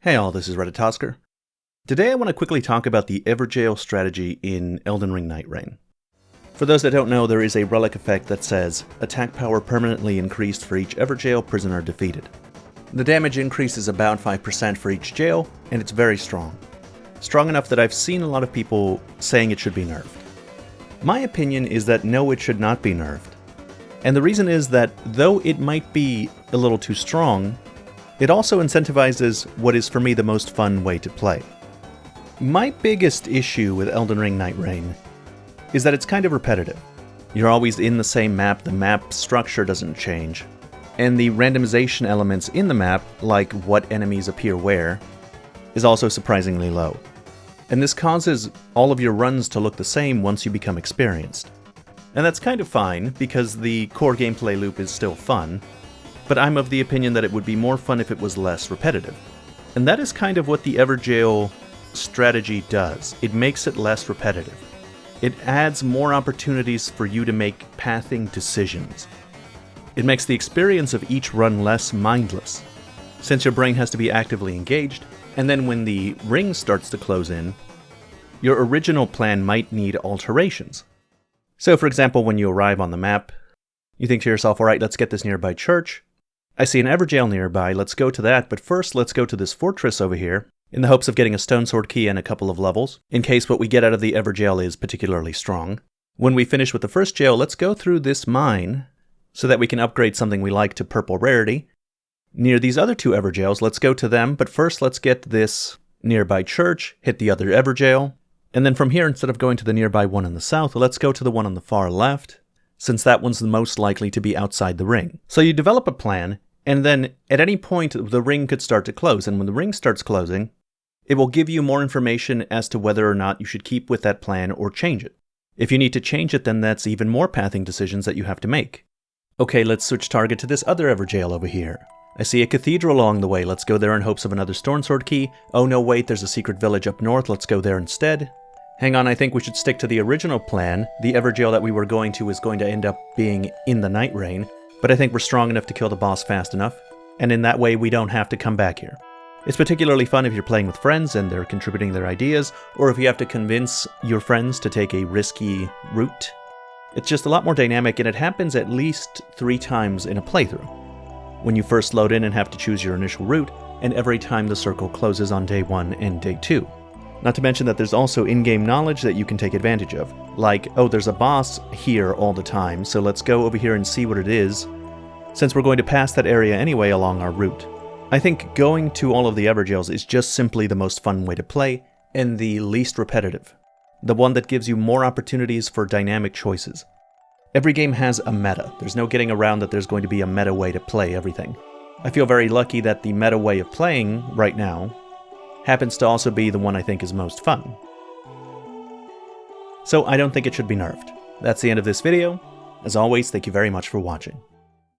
Hey all, this is Reddit. Today I want to quickly talk about the Evergaol strategy in Elden Ring Nightreign. For those that don't know, there is a Relic effect that says, attack power permanently increased for each Evergaol prisoner defeated. The damage increase is about 5% for each jail, and it's very strong. Strong enough that I've seen a lot of people saying it should be nerfed. My opinion is that no, it should not be nerfed. And the reason is that though it might be a little too strong, it also incentivizes what is for me the most fun way to play. My biggest issue with Elden Ring Nightreign is that it's kind of repetitive. You're always in the same map, the map structure doesn't change, and the randomization elements in the map, like what enemies appear where, is also surprisingly low. And this causes all of your runs to look the same once you become experienced. And that's kind of fine, because the core gameplay loop is still fun, but I'm of the opinion that it would be more fun if it was less repetitive. And that is kind of what the Evergaol strategy does. It makes it less repetitive. It adds more opportunities for you to make pathing decisions. It makes the experience of each run less mindless, since your brain has to be actively engaged, and then when the ring starts to close in, your original plan might need alterations. So for example, when you arrive on the map, you think to yourself, alright, let's get this nearby church. I see an Evergaol nearby, let's go to that, but first let's go to this fortress over here, in the hopes of getting a stone sword key and a couple of levels, in case what we get out of the Evergaol is particularly strong. When we finish with the first jail, let's go through this mine, so that we can upgrade something we like to purple rarity. Near these other two Evergaols, let's go to them, but first let's get this nearby church, hit the other Evergaol, and then from here, instead of going to the nearby one in the south, let's go to the one on the far left, since that one's the most likely to be outside the ring. So you develop a plan, and then at any point the ring could start to close, and when the ring starts closing, it will give you more information as to whether or not you should keep with that plan or change it. If you need to change it, then that's even more pathing decisions that you have to make. Okay, let's switch target to this other Evergaol over here. I see a cathedral along the way, let's go there in hopes of another stone sword key. Oh no, wait, there's a secret village up north, let's go there instead. Hang on, I think we should stick to the original plan. The Evergaol that we were going to is going to end up being in the Nightreign, but I think we're strong enough to kill the boss fast enough, and in that way we don't have to come back here. It's particularly fun if you're playing with friends and they're contributing their ideas, or if you have to convince your friends to take a risky route. It's just a lot more dynamic, and it happens at least 3 times in a playthrough. When you first load in and have to choose your initial route, and every time the circle closes on day 1 and day 2. Not to mention that there's also in-game knowledge that you can take advantage of. Like, oh, there's a boss here all the time, so let's go over here and see what it is, since we're going to pass that area anyway along our route. I think going to all of the Evergaols is just simply the most fun way to play, and the least repetitive. The one that gives you more opportunities for dynamic choices. Every game has a meta. There's no getting around that there's going to be a meta way to play everything. I feel very lucky that the meta way of playing right now happens to also be the one I think is most fun. So I don't think it should be nerfed. That's the end of this video. As always, thank you very much for watching.